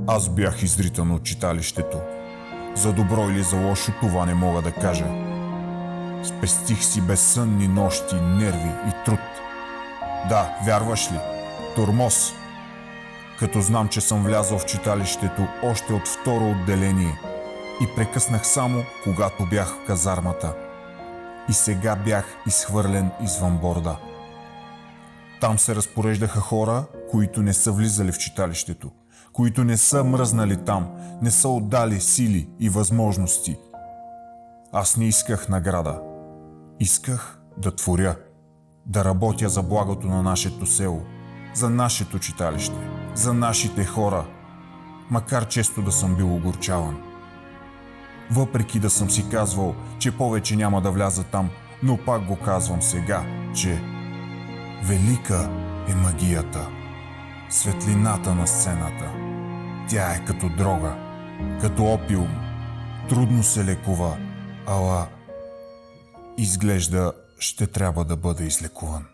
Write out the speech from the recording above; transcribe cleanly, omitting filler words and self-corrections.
Аз бях изритан от читалището. За добро или за лошо това не мога да кажа. Спестих си безсънни нощи, нерви и труд. Да, вярваш ли? Тормоз. Като знам, че съм влязъл в читалището още от второ отделение и прекъснах само, когато бях в казармата. И сега бях изхвърлен извън борда. Там се разпореждаха хора, които не са влизали в читалището, които не са мръзнали там, не са отдали сили и възможности. Аз не исках награда. Исках да творя, да работя за благото на нашето село, за нашето читалище, за нашите хора, макар често да съм бил огорчаван. Въпреки да съм си казвал, че повече няма да вляза там, но пак го казвам сега, че велика е магията, светлината на сцената. Тя е като дрога, като опиум, трудно се лекува, ала изглежда ще трябва да бъде излекуван.